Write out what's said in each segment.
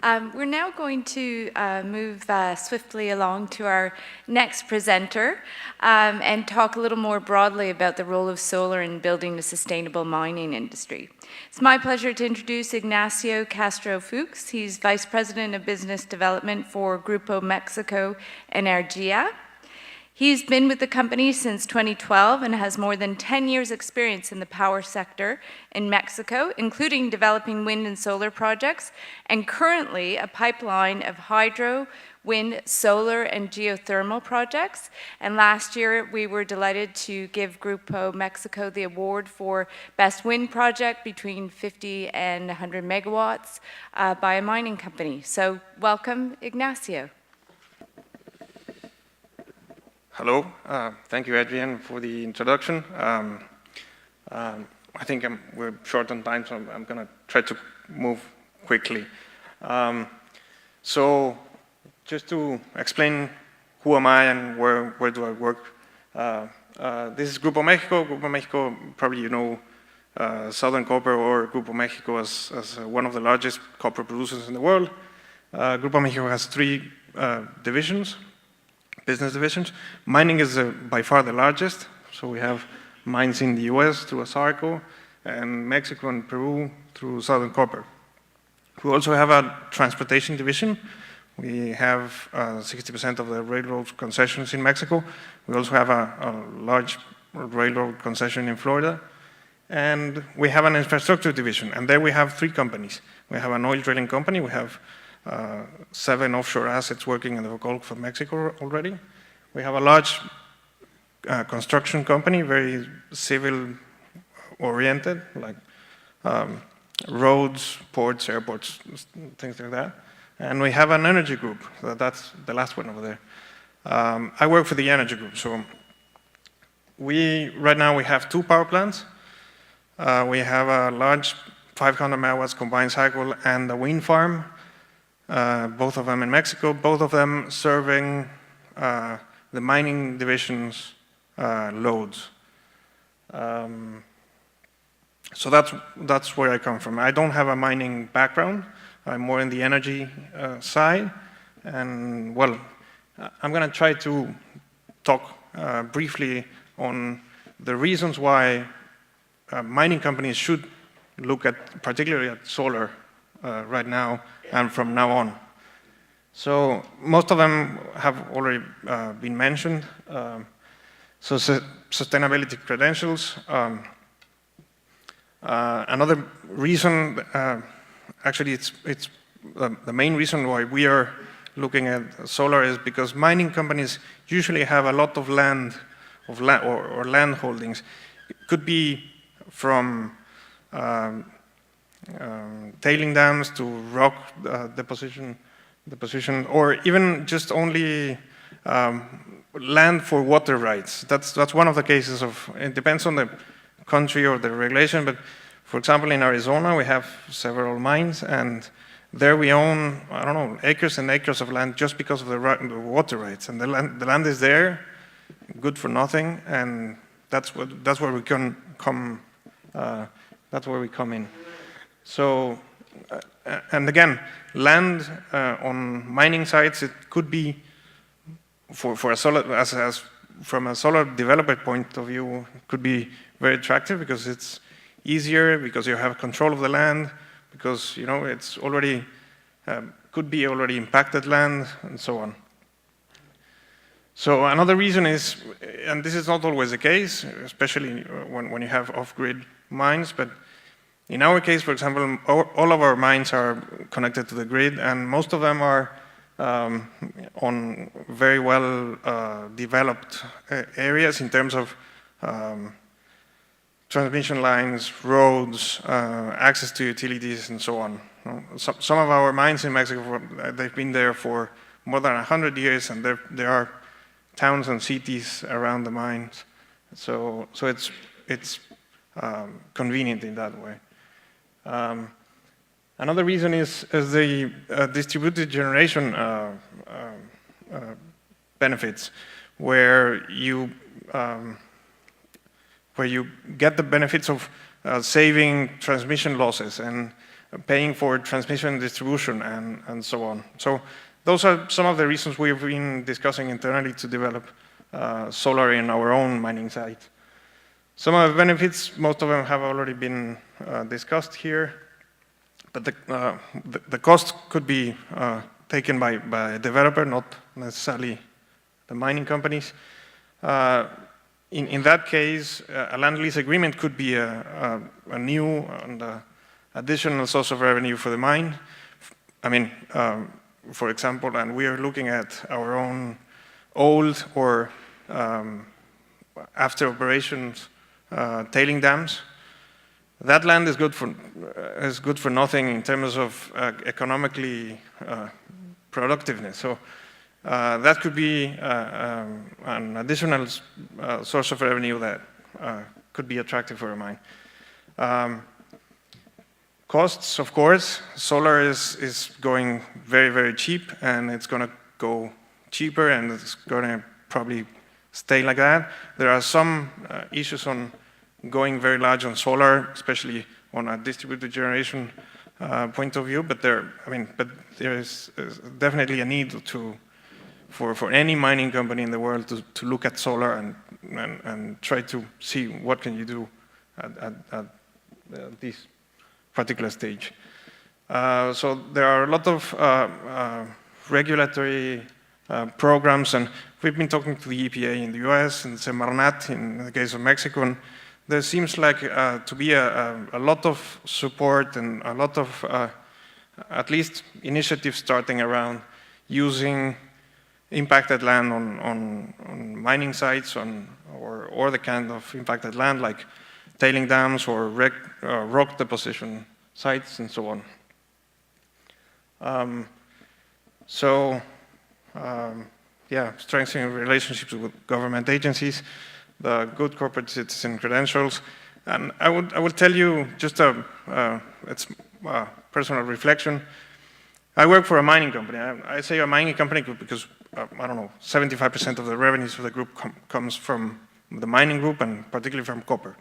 We're now going to move swiftly along to our next presenter and talk a little more broadly about the role of solar in building a sustainable mining industry. It's my pleasure to introduce Ignacio Castro Fuchs. He's Vice President of Business Development for Grupo Mexico Energía. He's been with the company since 2012 and has more than 10 years' experience in the power sector in Mexico, including developing wind and solar projects, and currently a pipeline of hydro, wind, solar, and geothermal projects. And last year, we were delighted to give Grupo Mexico the award for Best Wind Project between 50 and 100 megawatts by a mining company. So welcome, Ignacio. Hello, thank you, Adrian, for the introduction. I think we're short on time, so I'm going to try to move quickly. So just to explain who am I and where do I work. This is Grupo Mexico. Grupo Mexico, probably you know Southern Copper or Grupo Mexico as one of the largest copper producers in the world. Grupo Mexico has three business divisions. Mining is by far the largest. So we have mines in the US through ASARCO, and Mexico and Peru through Southern Copper. We also have a transportation division. We have 60% of the railroad concessions in Mexico. We also have a large railroad concession in Florida. And we have an infrastructure division, and there we have three companies. We have an oil drilling company. We have 7 offshore assets working in the Gulf of Mexico already. We have a large construction company, very civil-oriented, like roads, ports, airports, things like that. And we have an energy group. That's the last one over there. I work for the energy group. So right now we have 2 power plants. We have a large 500 megawatts combined cycle and a wind farm. Both of them in Mexico, both of them serving the mining division's loads. So that's where I come from. I don't have a mining background. I'm more in the energy side. And well, I'm going to try to talk briefly on the reasons why mining companies should look at, particularly at solar right now and from now on. So most of them have already been mentioned. So sustainability credentials. Another reason, actually it's the main reason why we are looking at solar is because mining companies usually have a lot of land or land holdings. It could be from tailing dams to rock deposition, or even just only land for water rights. That's one of the cases of, it depends on the country or the regulation, but for example, in Arizona, we have several mines, and there we own, I don't know, acres and acres of land just because of the water rights. And the land is there, good for nothing, and that's where we can come. That's where we come in. So, and again, land on mining sites, it could be for a solar, from a solar developer point of view, it could be very attractive because it's easier, because you have control of the land, because you know it's already could be already impacted land, and so on. So another reason is, and this is not always the case, especially when you have off-grid mines, but in our case, for example, all of our mines are connected to the grid, and most of them are on very well developed areas in terms of transmission lines, roads, access to utilities, and so on. Some of our mines in Mexico, they've been there for more than 100 years, and there are towns and cities around the mines. So it's convenient in that way. Another reason is the distributed generation benefits, where you get the benefits of saving transmission losses. And paying for transmission and distribution, and so on. So those are some of the reasons we've been discussing internally to develop solar in our own mining site. Some of the benefits, most of them have already been discussed here, but the cost could be taken by a developer, not necessarily the mining companies. In that case, a land lease agreement could be a new and additional source of revenue for the mine. I mean, for example, and we are looking at our own old or after operations tailing dams. That land is good for nothing in terms of economically productiveness. So that could be an additional source of revenue that could be attractive for a mine. Costs, of course, solar is going very, very cheap, and it's going to go cheaper, and it's going to probably stay like that. There are some issues on going very large on solar, especially on a distributed generation point of view, but there is definitely a need for any mining company in the world to look at solar and try to see what can you do at this particular stage. So there are a lot of regulatory programs, and we've been talking to the EPA in the US and Semarnat in the case of Mexico, and there seems like to be a lot of support and a lot of at least initiatives starting around using impacted land on mining sites or the kind of impacted land like tailing dams or rock deposition sites and so on. Strengthening relationships with government agencies, the good corporate citizen credentials, and I would tell you just it's a personal reflection. I work for a mining company. I say a mining company because 75% of the revenues for the group comes from the mining group, and particularly from copper.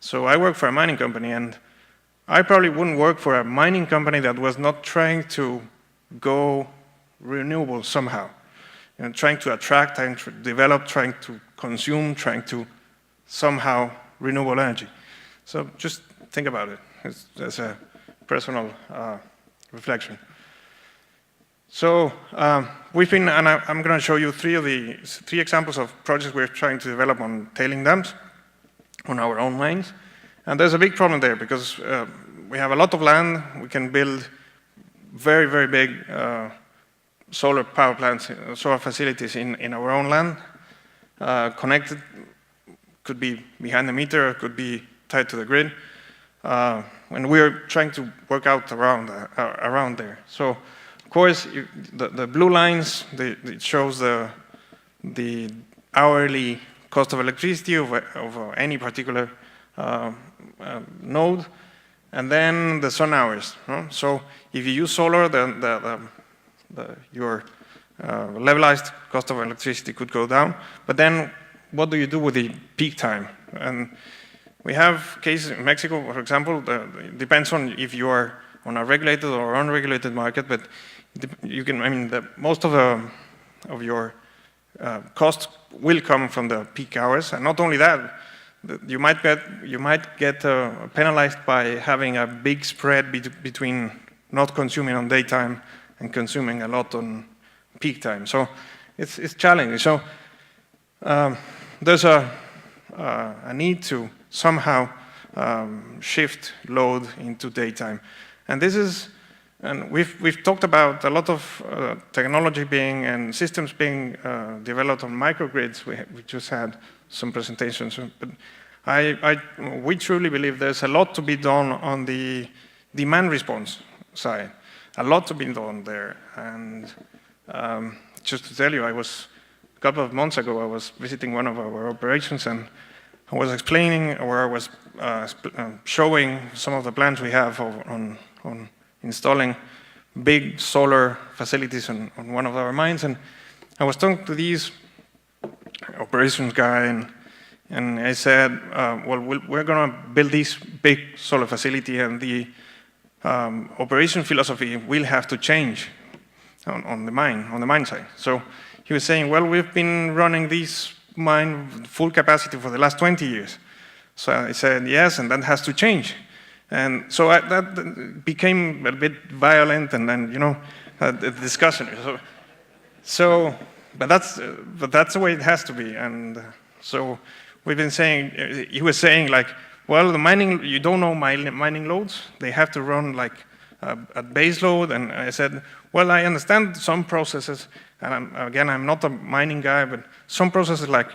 So I work for a mining company, and I probably wouldn't work for a mining company that was not trying to go renewable somehow. Trying to attract, trying to develop, trying to consume, trying to somehow renewable energy. So just think about it as a personal reflection. So we've been, and I'm going to show you three examples of projects we're trying to develop on tailing dams on our own mines. And there's a big problem there because we have a lot of land. We can build very, very big solar power plants, solar facilities in our own land, connected, could be behind the meter, could be tied to the grid. And we're trying to work out around there. So, of course, the blue lines, it shows the hourly cost of electricity of any particular node, and then the sun hours. So if you use solar, then your levelized cost of electricity could go down. But then what do you do with the peak time? And we have cases in Mexico, for example. It depends on if you are on a regulated or unregulated market, but you can. Most of your cost will come from the peak hours, and not only that, you might get penalized by having a big spread between not consuming on daytime and consuming a lot on peak time. So it's challenging. So there's a need to somehow shift load into daytime, and we've talked about a lot of technology and systems being developed on microgrids. We just had some presentations, but we truly believe there's a lot to be done on the demand response side. A lot to be done there. And just to tell you, a couple of months ago, I was visiting one of our operations, and I was explaining, or I was showing some of the plans we have on installing big solar facilities on one of our mines. And I was talking to these operations guy, and I said, well, we're going to build this big solar facility, and the operation philosophy will have to change on the mine side. So he was saying, well, we've been running this mine full capacity for the last 20 years. So I said, yes, and that has to change. And so that became a bit violent, and then, the discussion. But that's the way it has to be. And so we've been saying, he was saying, like, well, the mining, you don't know mining loads. They have to run like at base load. And I said, well, I understand some processes, and I'm not a mining guy, but some processes like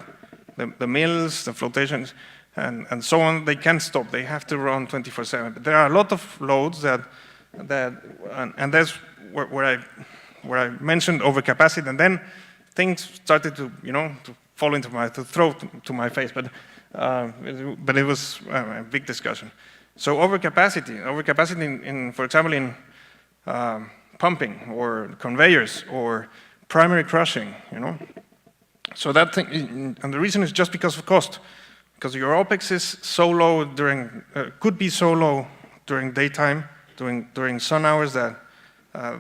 the mills, the flotations, and so on, they can't stop. They have to run 24/7. But there are a lot of loads and that's where I mentioned overcapacity, and then things started to fall to throw to my face. But it was a big discussion. So overcapacity in for example, in pumping or conveyors or primary crushing, So that thing, and the reason is just because of cost. Because your OPEX is so low could be so low during daytime, during sun hours, that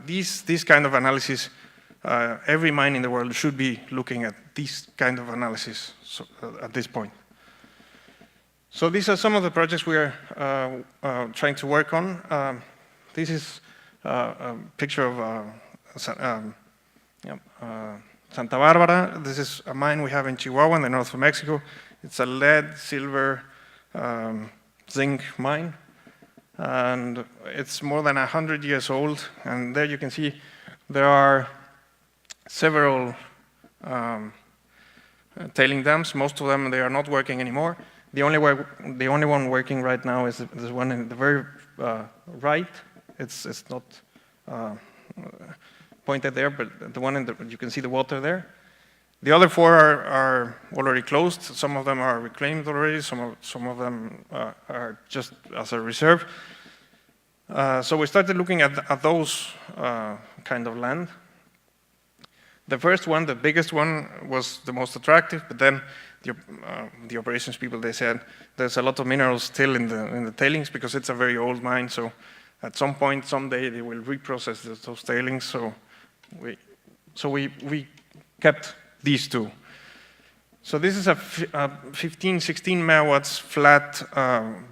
these kind of analysis, every mine in the world should be looking at this kind of analysis at this point. So these are some of the projects we are trying to work on. This is a picture of Santa Barbara. This is a mine we have in Chihuahua in the north of Mexico. It's a lead, silver, zinc mine, and it's more than 100 years old. And there you can see there are several tailing dams. Most of them, they are not working anymore. The only one working right now is the one in the very right. It's not pointed there, but the one you can see the water there. The other four are already closed. Some of them are reclaimed already. Some of them are just as a reserve. So we started looking at those kind of land. The first one, the biggest one, was the most attractive. But then the operations people, they said there's a lot of minerals still in the tailings because it's a very old mine. So at some point, someday, they will reprocess those tailings. So we kept these two. So this is a 15, 16 megawatts flat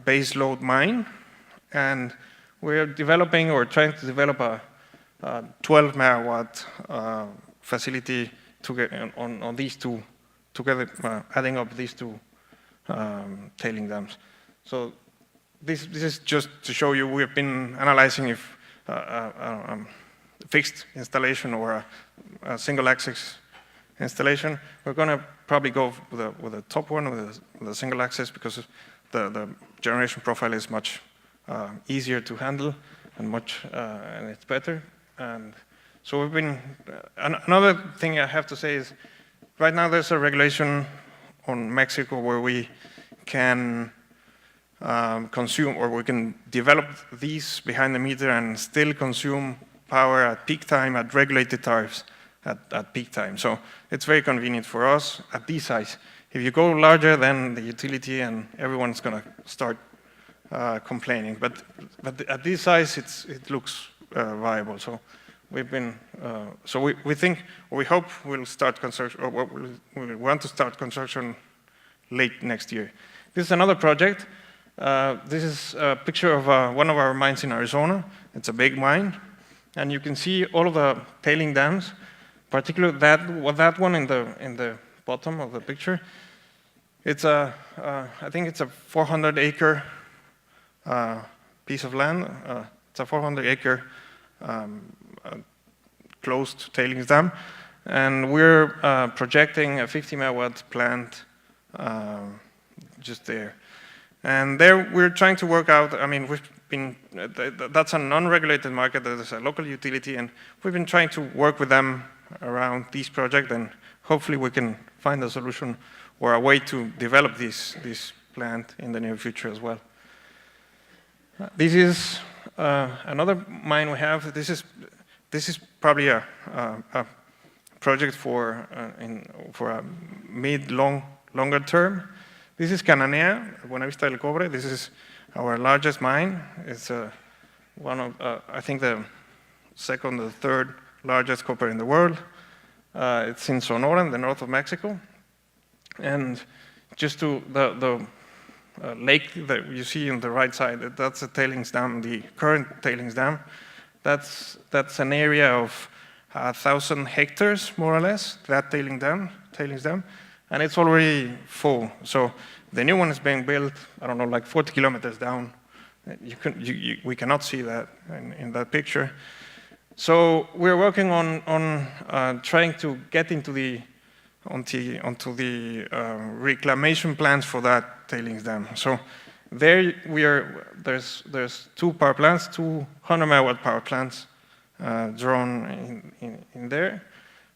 base load mine, and we're developing or trying to develop a 12 megawatt facility to get on these two together, adding up these two tailing dams. So this is just to show you we've been analyzing if a fixed installation or a single axis installation. We're going to probably go with the top one, with a single axis, because the generation profile is much easier to handle and it's better. And so we've been. Another thing I have to say is, right now there's a regulation on Mexico where we can consume, or we can develop these behind the meter and still consume power at peak time at regulated tariffs. At peak time. So it's very convenient for us at this size. If you go larger, then the utility and everyone's going to start complaining. But at this size, it looks viable. So we've been. So we think, or we hope, we'll start construction. Or we want to start construction late next year. This is another project. This is a picture of one of our mines in Arizona. It's a big mine, and you can see all of the tailing dams. Particularly that one in the bottom of the picture. It's I think it's a 400-acre piece of land. It's a 400-acre closed tailings dam, and we're projecting a 50-megawatt plant just there. And there we're trying to work out. I mean, that's a non-regulated market. There's a local utility, and we've been trying to work with them around this project, and hopefully we can find a solution or a way to develop this plant in the near future as well. This is another mine we have. This is probably a project for a longer term. This is Cananea, Buenavista del Cobre. This is our largest mine. It's I think the second or third largest copper in the world. It's in Sonora, in the north of Mexico. And just to the lake that you see on the right side, that's a tailings dam, the current tailings dam. That's an area of 1,000 hectares, more or less, that tailings dam, and it's already full. So the new one is being built, I don't know, like 40 kilometers down. We cannot see that in that picture. So we're working on trying to get into onto the reclamation plans for that tailings dam. So there there's two power plants, 200 megawatt power plants drawn in there.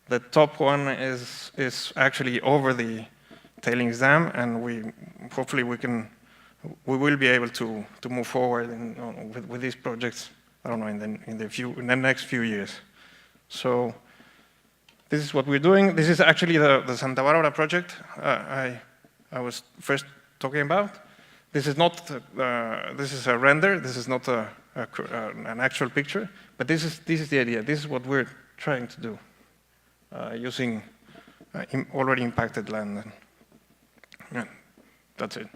The top one is actually over the tailings dam, and hopefully we will be able to move forward with these projects. I don't know, in the next few years. So this is what we're doing. This is actually the Santa Barbara project I was first talking about. This is not this is a render. This is not an actual picture, but this is the idea. This is what we're trying to do using already impacted land. Yeah, that's it.